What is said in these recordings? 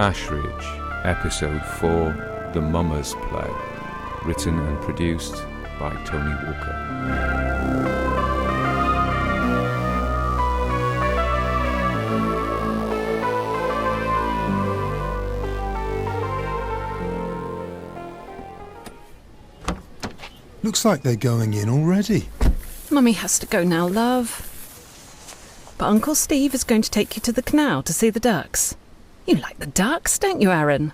Ashridge, Episode 4, The Mummers Play, written and produced by Tony Walker. Looks like they're going in already. Mummy has to go now, love. But Uncle Steve is going to take you to the canal to see the ducks. You like the ducks, don't you, Aaron?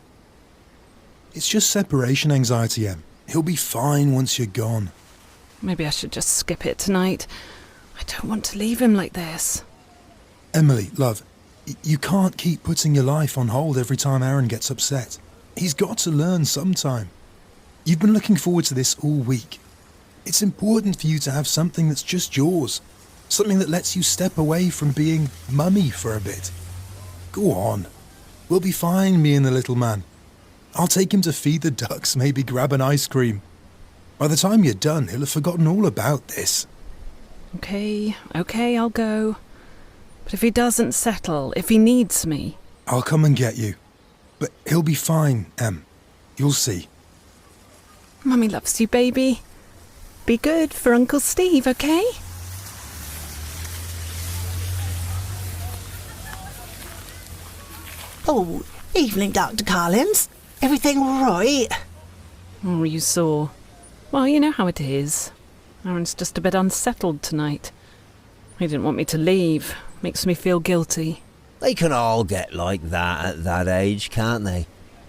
It's just separation anxiety, Em. He'll be fine once you're gone. Maybe I should just skip it tonight. I don't want to leave him like this. Emily, love, you can't keep putting your life on hold every time Aaron gets upset. He's got to learn sometime. You've been looking forward to this all week. It's important for you to have something that's just yours. Something that lets you step away from being mummy for a bit. Go on. We'll be fine, me and the little man. I'll take him to feed the ducks, maybe grab an ice cream. By the time you're done, he'll have forgotten all about this. Okay, I'll go. But if he doesn't settle, if he needs me... I'll come and get you. But he'll be fine, Em. You'll see. Mummy loves you, baby. Be good for Uncle Steve, okay? Oh, evening, Dr. Collins. Everything all right? Oh, you saw. Well, you know how it is. Aaron's just a bit unsettled tonight. He didn't want me to leave. Makes me feel guilty. They can all get like that at that age, can't they?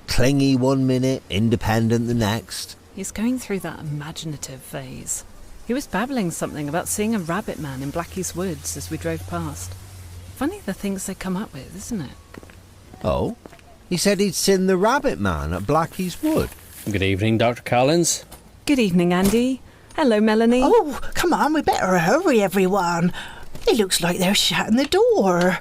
Clingy one minute, independent the next. He's going through that imaginative phase. He was babbling something about seeing a rabbit man in Blackie's woods as we drove past. Funny the things they come up with, isn't it? Oh? He said he'd seen the rabbit man at Blackie's wood. Good evening, Dr. Collins. Good evening, Andy. Hello, Melanie. Oh, come on, we better hurry, everyone. It looks like they're shutting the door.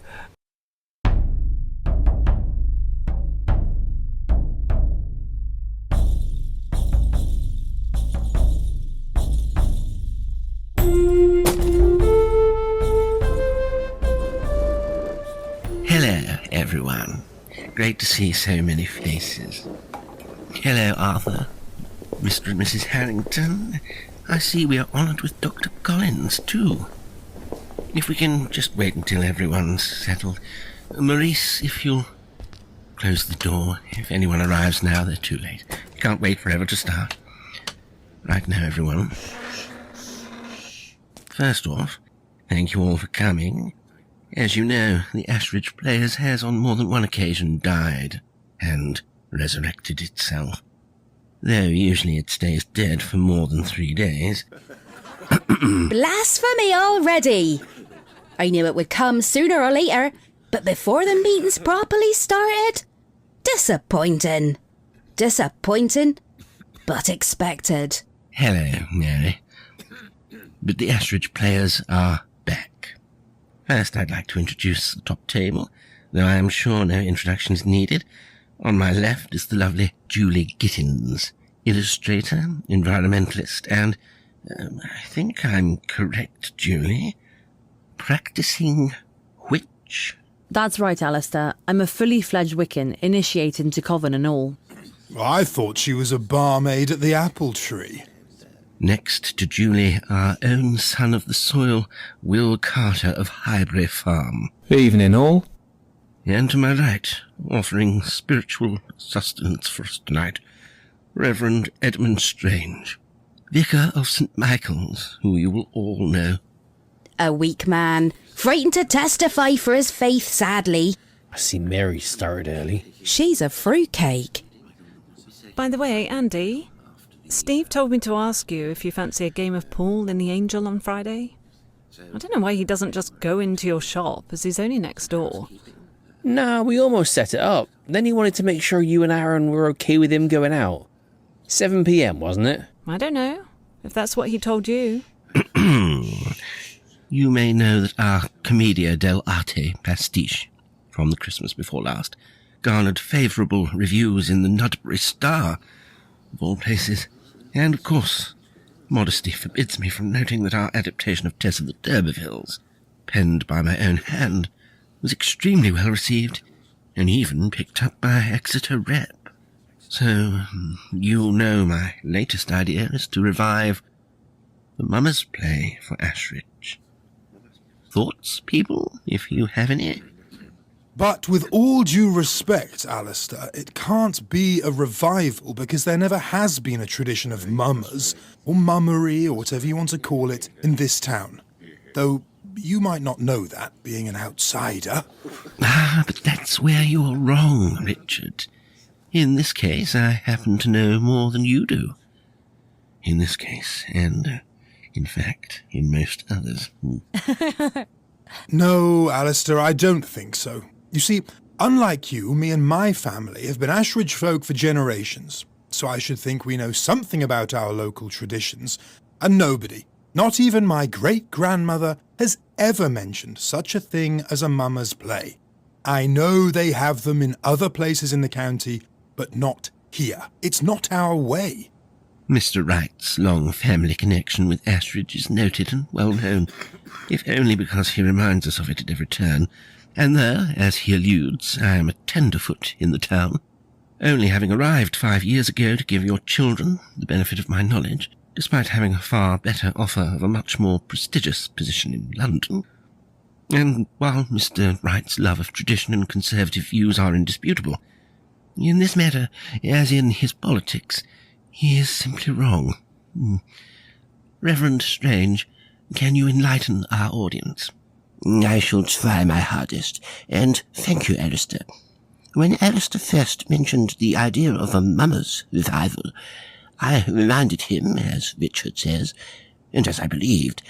Hello, everyone. Great to see so many faces. Hello, Arthur. Mr. and Mrs. Harrington. I see we are honoured with Dr. Collins, too. If we can just wait until everyone's settled. Maurice, if you'll close the door. If anyone arrives now, they're too late. You can't wait forever to start. Right now, everyone. First off, thank you all for coming. As you know, the Ashridge Players has on more than one occasion died and resurrected itself. Though usually it stays dead for more than 3 days. Blasphemy already! I knew it would come sooner or later, but before the meetings properly started? Disappointing. Disappointing, but expected. Hello, Mary. But the Ashridge Players are back. First, I'd like to introduce the top table, though I am sure no introduction is needed. On my left is the lovely Julie Gittins, illustrator, environmentalist, and, I think I'm correct, Julie, practicing witch. That's right, Alister. I'm a fully fledged Wiccan, initiated into Coven and all. I thought she was a barmaid at the apple tree. Next to Julie, our own son of the soil, Will Carter of Highbury Farm. Evening all. And to my right, offering spiritual sustenance for us tonight, Reverend Edmund Strange, Vicar of St. Michael's, who you will all know. A weak man, frightened to testify for his faith, sadly. I see Mary started early. She's a fruitcake. By the way, Andy, Steve told me to ask you if you fancy a game of pool in the Angel on Friday. I don't know why he doesn't just go into your shop, as he's only next door. Nah, we almost set it up. Then he wanted to make sure you and Aaron were okay with him going out. 7 p.m, wasn't it? I don't know, if that's what he told you. You may know that our Commedia dell'arte pastiche, from the Christmas before last, garnered favourable reviews in the Nudbury Star, of all places. And, of course, modesty forbids me from noting that our adaptation of Tess of the D'Urbervilles, penned by my own hand, was extremely well received, and even picked up by Exeter Rep. So, you know my latest idea is to revive the Mummers play for Ashridge. Thoughts, people, if you have any? But with all due respect, Alister, it can't be a revival because there never has been a tradition of mummers, or mummery, or whatever you want to call it, in this town. Though you might not know that, being an outsider. Ah, but that's where you're wrong, Richard. In this case, I happen to know more than you do. In this case, and, in fact, in most others. No, Alister, I don't think so. You see, unlike you, me and my family have been Ashridge folk for generations, so I should think we know something about our local traditions, and nobody, not even my great-grandmother, has ever mentioned such a thing as a mummers play. I know they have them in other places in the county, but not here. It's not our way. Mr. Wright's long family connection with Ashridge is noted and well known, if only because he reminds us of it at every turn. And though, as he alludes, I am a tenderfoot in the town, only having arrived 5 years ago to give your children the benefit of my knowledge, despite having a far better offer of a much more prestigious position in London. And while Mr. Wright's love of tradition and conservative views are indisputable, in this matter, as in his politics, he is simply wrong. Reverend Strange, can you enlighten our audience? I shall try my hardest, and thank you, Alister. When Alister first mentioned the idea of a mummers revival, I reminded him, as Richard says, and as I believed,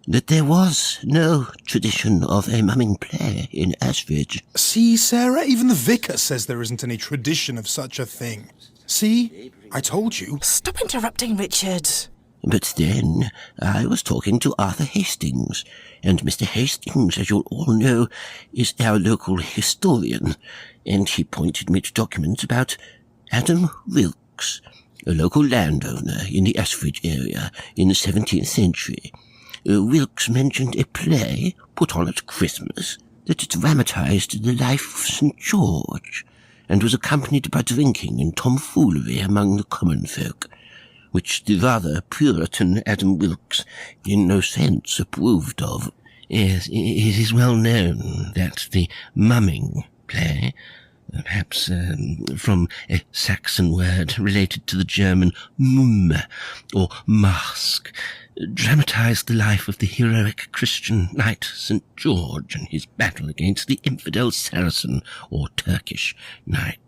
that there was no tradition of a mumming play in Ashridge. See, Sarah, even the vicar says there isn't any tradition of such a thing. See, I told you. Stop interrupting, Richard. But then I was talking to Arthur Hastings, and Mr. Hastings, as you'll all know, is our local historian, and he pointed me to documents about Adam Wilkes, a local landowner in the Ashridge area in the 17th century. Wilkes mentioned a play put on at Christmas that dramatized the life of St. George, and was accompanied by drinking and tomfoolery among the common folk, which the rather Puritan Adam Wilkes in no sense approved of. Yes, it is well known that the mumming play, perhaps from a Saxon word related to the German mumme, or mask, dramatized the life of the heroic Christian knight St. George and his battle against the infidel Saracen or Turkish knight.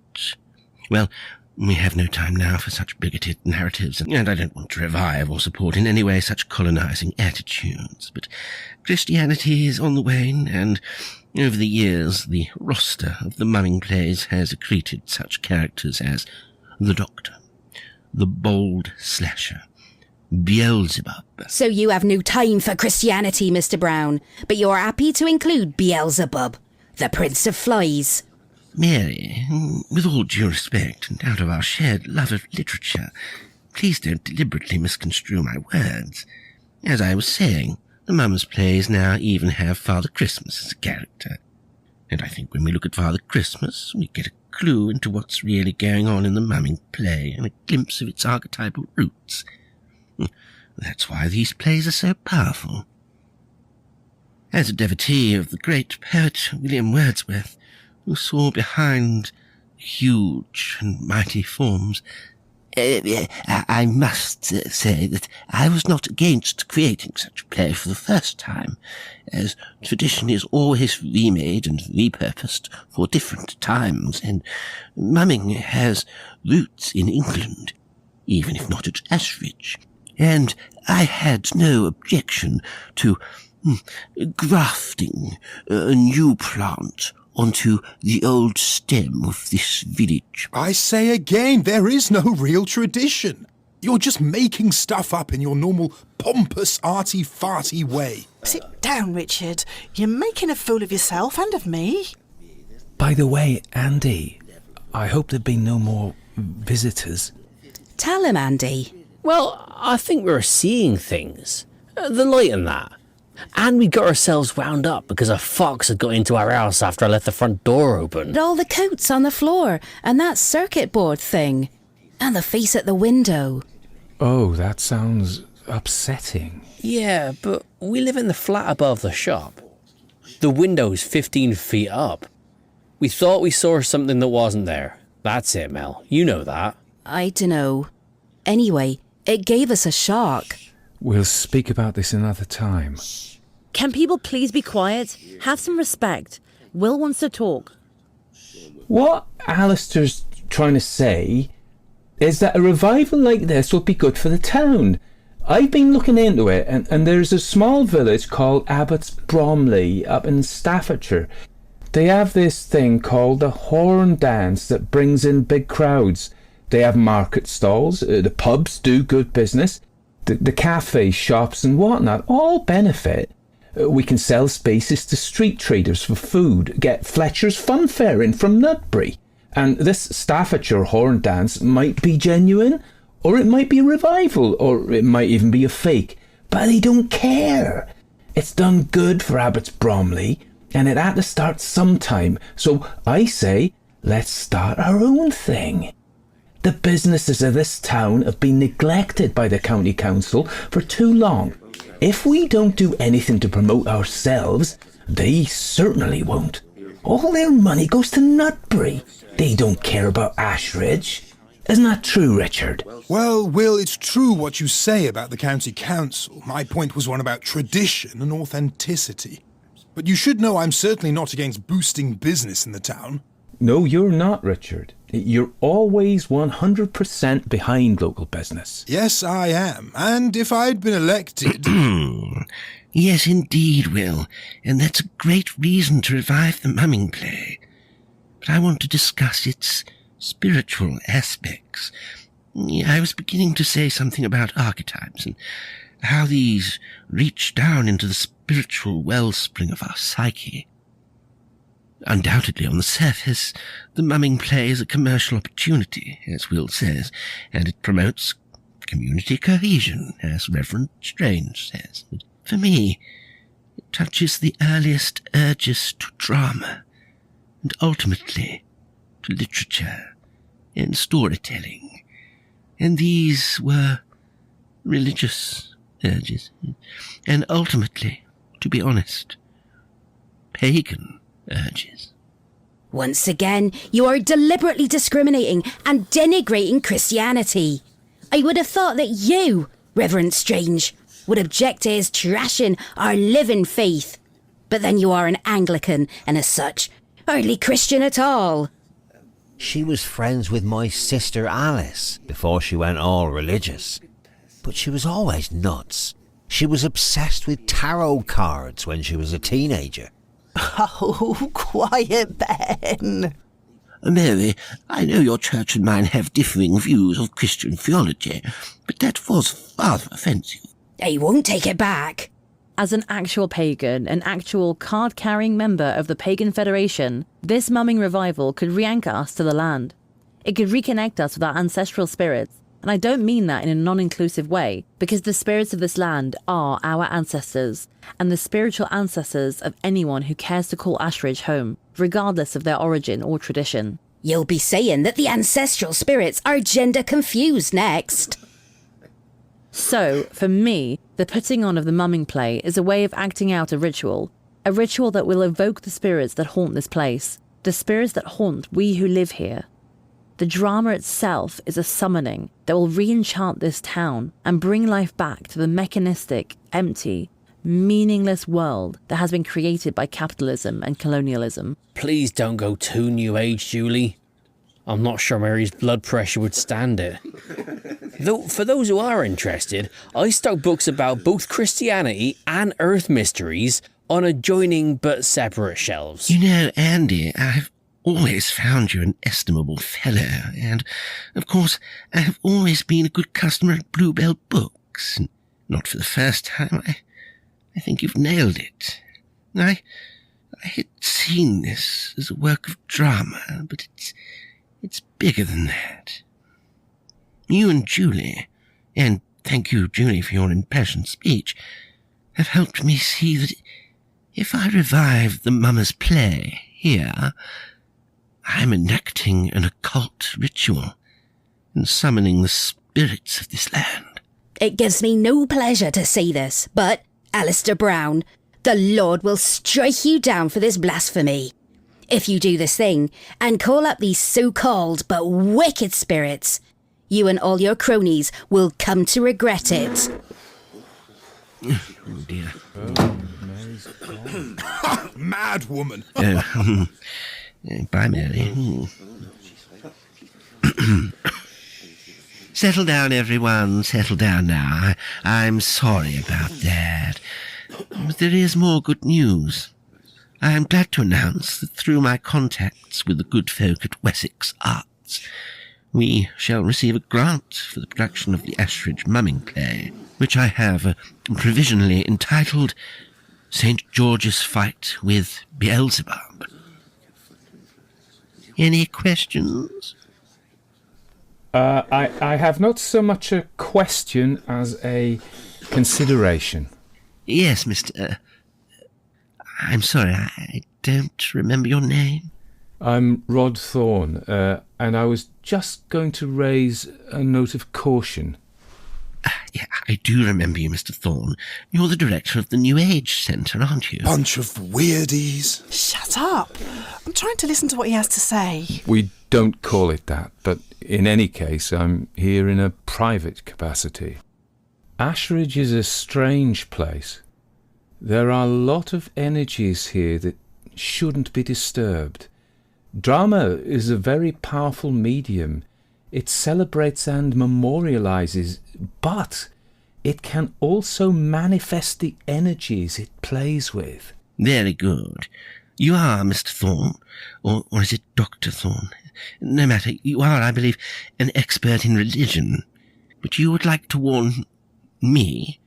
Well, we have no time now for such bigoted narratives, and I don't want to revive or support in any way such colonizing attitudes, but Christianity is on the wane, and over the years the roster of the mumming plays has accreted such characters as the Doctor, the Bold Slasher, Beelzebub. So you have no time for Christianity, Mr. Brown, but you're happy to include Beelzebub, the Prince of Flies. Mary, with all due respect, and out of our shared love of literature, please don't deliberately misconstrue my words. As I was saying, the Mummers plays now even have Father Christmas as a character. And I think when we look at Father Christmas, we get a clue into what's really going on in the mumming play, and a glimpse of its archetypal roots. That's why these plays are so powerful. As a devotee of the great poet William Wordsworth, who saw behind huge and mighty forms, I must say that I was not against creating such a play for the first time, as tradition is always remade and repurposed for different times, and mumming has roots in England, even if not at Ashridge, and I had no objection to grafting a new plant onto the old stem of this village. I say again, there is no real tradition. You're just making stuff up in your normal pompous, arty-farty way. Sit down, Richard. You're making a fool of yourself and of me. By the way, Andy, I hope there've been no more visitors. Tell him, Andy. Well, I think we're seeing things. The light and that. And we got ourselves wound up because a fox had got into our house after I left the front door open. And all the coats on the floor, and that circuit board thing, and the face at the window. Oh, that sounds upsetting. Yeah, but we live in the flat above the shop. The window's 15 feet up. We thought we saw something that wasn't there. That's it, Mel. You know that. I dunno. Anyway, it gave us a shock. We'll speak about this another time. Can people please be quiet? Have some respect. Will wants to talk. What Alister's trying to say is that a revival like this will be good for the town. I've been looking into it, and there's a small village called Abbots Bromley up in Staffordshire. They have this thing called the horn dance that brings in big crowds. They have market stalls, the pubs do good business, the cafes, shops and whatnot all benefit. We can sell spaces to street traders for food, get Fletcher's Fun Fair in from Nutbury. And this Staffordshire horn dance might be genuine, or it might be a revival, or it might even be a fake. But they don't care. It's done good for Abbots Bromley, and it had to start sometime. So I say, let's start our own thing. The businesses of this town have been neglected by the county council for too long. If we don't do anything to promote ourselves, they certainly won't. All their money goes to Nutbury. They don't care about Ashridge. Isn't that true, Richard? Well, Will, it's true what you say about the county council. My point was one about tradition and authenticity. But you should know I'm certainly not against boosting business in the town. No, you're not, Richard. You're always 100% behind local business. Yes, I am. And if I'd been elected... Yes, indeed, Will. And that's a great reason to revive the mumming play. But I want to discuss its spiritual aspects. I was beginning to say something about archetypes and how these reach down into the spiritual wellspring of our psyche. Undoubtedly, on the surface, the mumming play is a commercial opportunity, as Will says, and it promotes community cohesion, as Reverend Strange says. But for me, it touches the earliest urges to drama, and ultimately to literature and storytelling. And these were religious urges, and ultimately, to be honest, pagan urges. Once again, you are deliberately discriminating and denigrating Christianity. I would have thought that you, Reverend Strange, would object to his trashing our living faith. But then you are an Anglican, and as such, hardly Christian at all. She was friends with my sister Alice before she went all religious. But she was always nuts. She was obsessed with tarot cards when she was a teenager. Oh, quiet, Ben. Mary, I know your church and mine have differing views of Christian theology, but that was rather offensive. I won't take it back. As an actual pagan, an actual card-carrying member of the Pagan Federation, this mumming revival could re-anchor us to the land. It could reconnect us with our ancestral spirits, and I don't mean that in a non-inclusive way, because the spirits of this land are our ancestors, and the spiritual ancestors of anyone who cares to call Ashridge home, regardless of their origin or tradition. You'll be saying that the ancestral spirits are gender confused next. So, for me, the putting on of the mumming play is a way of acting out a ritual that will evoke the spirits that haunt this place, the spirits that haunt we who live here. The drama itself is a summoning that will re-enchant this town and bring life back to the mechanistic, empty, meaningless world that has been created by capitalism and colonialism. Please don't go too New Age, Julie. I'm not sure Mary's blood pressure would stand it. Though, for those who are interested, I stock books about both Christianity and Earth mysteries on adjoining but separate shelves. You know, Andy, I've always found you an estimable fellow, and, of course, I have always been a good customer at Bluebell Books. And not for the first time, I think you've nailed it. I had seen this as a work of drama, but it's bigger than that. You and Julie, and thank you, Julie, for your impassioned speech, have helped me see that if I revive the Mummers play here, I'm enacting an occult ritual and summoning the spirits of this land. It gives me no pleasure to see this, but, Alister Brown, the Lord will strike you down for this blasphemy. If you do this thing and call up these so-called but wicked spirits, you and all your cronies will come to regret it. Oh dear. Mad woman. Bye, Mary. Settle down, everyone. Settle down now. I'm sorry about that. But there is more good news. I am glad to announce that through my contacts with the good folk at Wessex Arts, we shall receive a grant for the production of the Ashridge mumming play, which I have provisionally entitled St. George's Fight with Beelzebub. Any questions? I have not so much a question as a consideration. Yes, Mr. I'm sorry, I don't remember your name. I'm Rod Thorne, and I was just going to raise a note of caution. Yeah, I do remember you, Mr. Thorne. You're the director of the New Age Centre, aren't you? Bunch of weirdies. Shut up. I'm trying to listen to what he has to say. We don't call it that, but in any case, I'm here in a private capacity. Ashridge is a strange place. There are a lot of energies here that shouldn't be disturbed. Drama is a very powerful medium. It celebrates and memorializes, but it can also manifest the energies it plays with. Very good. You are Mr. Thorne, or is it Dr. Thorne? No matter, you are, I believe, an expert in religion. But you would like to warn me,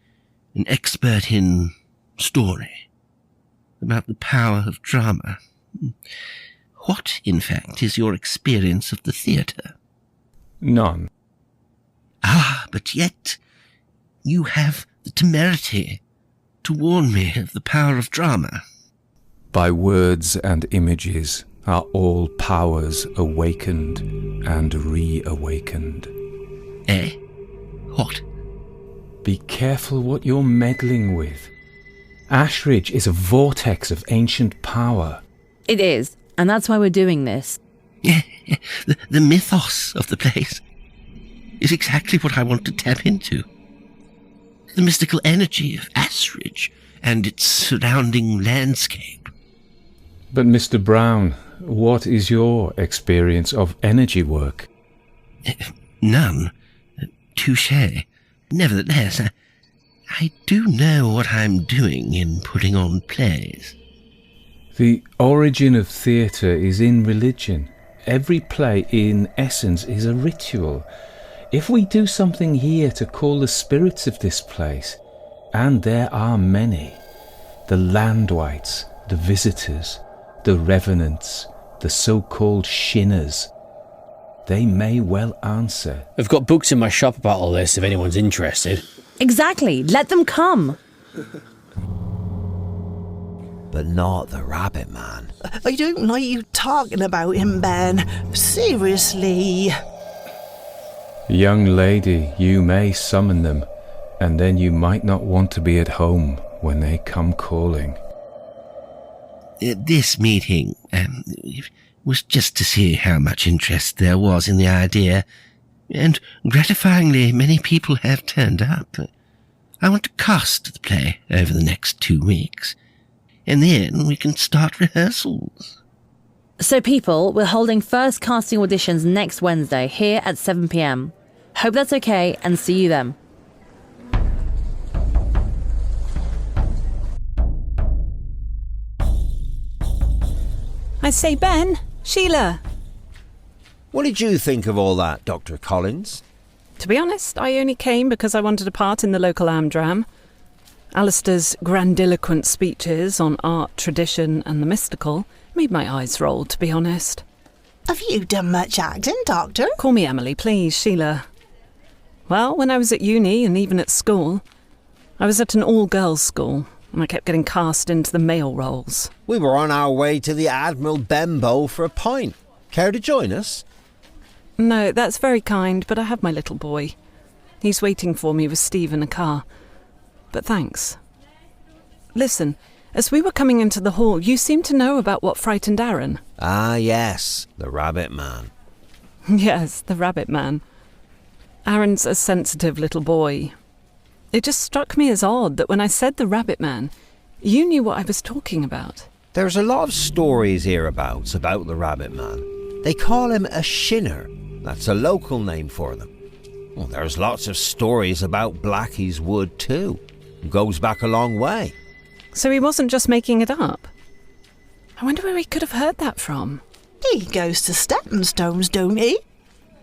an expert in story, about the power of drama. What, in fact, is your experience of the theatre? None. Ah, but yet you have the temerity to warn me of the power of drama. By words and images are all powers awakened and reawakened. Eh? What? Be careful what you're meddling with. Ashridge is a vortex of ancient power. It is, and that's why we're doing this. Yeah, the mythos of the place is exactly what I want to tap into. The mystical energy of Ashridge and its surrounding landscape. But Mr. Brown, what is your experience of energy work? None. Touché. Nevertheless, I do know what I'm doing in putting on plays. The origin of theatre is in religion. Every play, in essence, is a ritual. If we do something here to call the spirits of this place, and there are many, the landwights, the visitors, the revenants, the so-called shinners, they may well answer. I've got books in my shop about all this if anyone's interested. Exactly, let them come. But not the rabbit man. I don't like you talking about him, Ben. Seriously. Young lady, you may summon them, and then you might not want to be at home when they come calling. This meeting was just to see how much interest there was in the idea, and gratifyingly many people have turned up. I want to cast the play over the next 2 weeks, and then we can start rehearsals. So people, we're holding first casting auditions next Wednesday here at 7 p.m. Hope that's okay and see you then. I say, Ben, Sheila. What did you think of all that, Dr. Collins? To be honest, I only came because I wanted a part in the local Amdram. Alister's grandiloquent speeches on art, tradition and the mystical made my eyes roll, to be honest. Have you done much acting, Doctor? Call me Emily, please, Sheila. Well, when I was at uni and even at school, I was at an all-girls school, and I kept getting cast into the male roles. We were on our way to the Admiral Benbow for a pint. Care to join us? No, that's very kind, but I have my little boy. He's waiting for me with Steve in a car. But thanks. Listen, as we were coming into the hall, you seemed to know about what frightened Aaron. Ah, yes, the Rabbit Man. Yes, the Rabbit Man. Aaron's a sensitive little boy. It just struck me as odd that when I said the Rabbit Man, you knew what I was talking about. There's a lot of stories hereabouts about the Rabbit Man. They call him a shinner. That's a local name for them. Well, there's lots of stories about Blackie's Wood too. It goes back a long way. So he wasn't just making it up? I wonder where he could have heard that from. He goes to Stephenstones, don't he?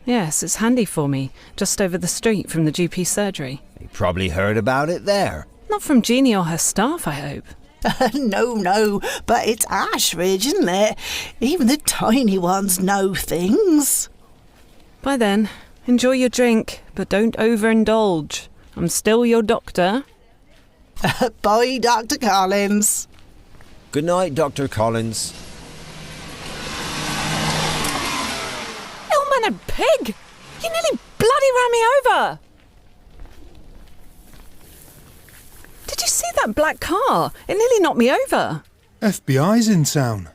Yes, it's handy for me, just over the street from the GP surgery. He probably heard about it there. Not from Jeannie or her staff, I hope. No, but it's Ashridge, isn't it? Even the tiny ones know things. By then, enjoy your drink, but don't overindulge. I'm still your doctor. Bye, Dr. Collins. Good night, Dr. Collins. Ill-mannered pig! You nearly bloody ran me over! Did you see that black car? It nearly knocked me over. FBI's in town.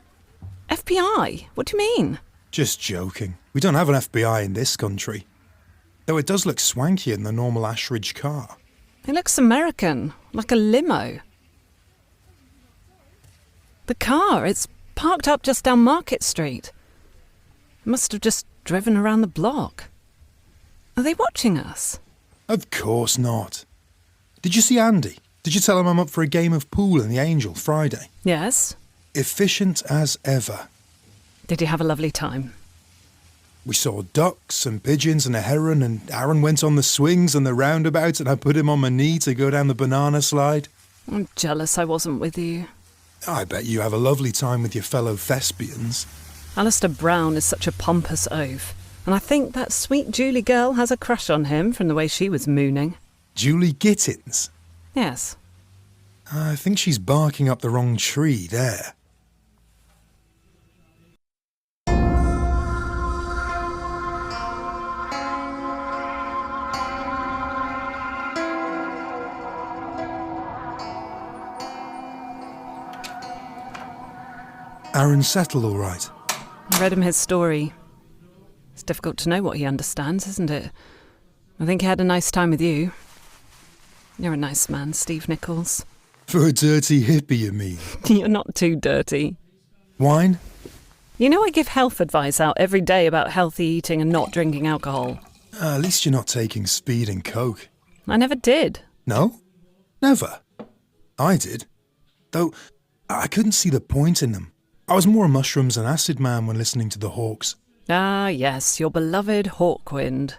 FBI? What do you mean? Just joking. We don't have an FBI in this country. Though it does look swankier than the normal Ashridge car. It looks American, like a limo. The car, it's parked up just down Market Street. It must have just driven around the block. Are they watching us? Of course not. Did you see Andy? Did you tell him I'm up for a game of pool in the Angel Friday? Yes. Efficient as ever. Did you have a lovely time? We saw ducks and pigeons and a heron, and Aaron went on the swings and the roundabout, and I put him on my knee to go down the banana slide. I'm jealous I wasn't with you. I bet you have a lovely time with your fellow thespians. Alister Brown is such a pompous oaf, and I think that sweet Julie girl has a crush on him from the way she was mooning. Julie Gittins? Yes. I think she's barking up the wrong tree there. Aaron settled all right. I read him his story. It's difficult to know what he understands, isn't it? I think he had a nice time with you. You're a nice man, Steve Nichols. For a dirty hippie, you mean? You're not too dirty. Wine? You know I give health advice out every day about healthy eating and not drinking alcohol. At least you're not taking speed and coke. I never did. No? Never? I did. Though, I couldn't see the point in them. I was more a mushrooms and acid man when listening to the Hawks. Ah, yes, your beloved Hawkwind.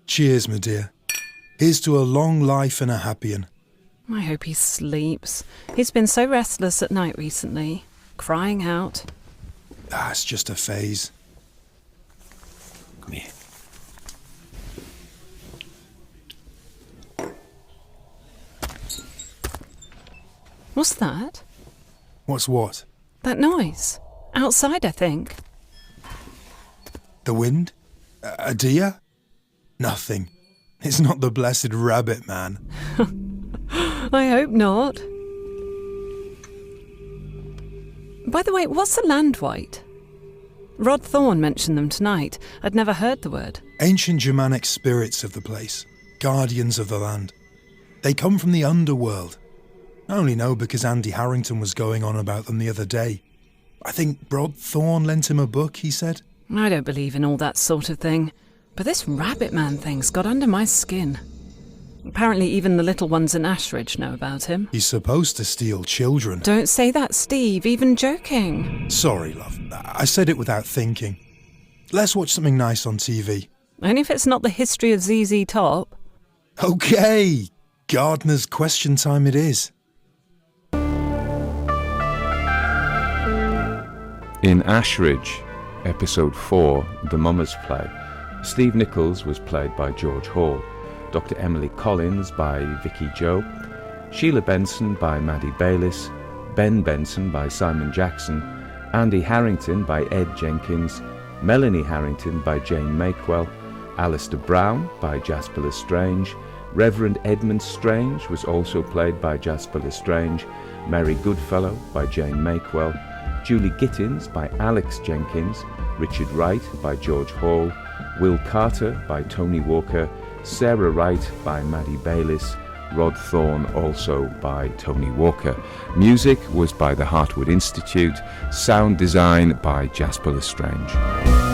Cheers, my dear. Here's to a long life and a happy one. I hope he sleeps. He's been so restless at night recently, crying out. It's just a phase. Come here. What's that? What's what? That noise. Outside, I think. The wind? A deer? Nothing. It's not the blessed Rabbit Man. I hope not. By the way, what's a landwight? Rod Thorne mentioned them tonight. I'd never heard the word. Ancient Germanic spirits of the place. Guardians of the land. They come from the underworld. I only know because Andy Harrington was going on about them the other day. I think Rod Thorne lent him a book, he said. I don't believe in all that sort of thing. But this Rabbit Man thing's got under my skin. Apparently even the little ones in Ashridge know about him. He's supposed to steal children. Don't say that, Steve, even joking. Sorry, love. I said it without thinking. Let's watch something nice on TV. Only if it's not the history of ZZ Top. Okay, Gardener's question time it is. In Ashridge, Episode 4, The Mummers Play, Steve Nichols was played by George Hall, Dr. Emily Collins by Vicky Joe, Sheila Benson by Maddie Bayliss, Ben Benson by Simon Jackson, Andy Harrington by Ed Jenkins, Melanie Harrington by Jane Makewell, Alister Brown by Jasper Lestrange, Reverend Edmund Strange was also played by Jasper Lestrange, Mary Goodfellow by Jane Makewell, Julie Gittins by Alex Jenkins, Richard Wright by George Hall, Will Carter by Tony Walker, Sarah Wright by Maddie Bayliss, Rod Thorne also by Tony Walker. Music was by the Heartwood Institute, sound design by Jasper Lestrange.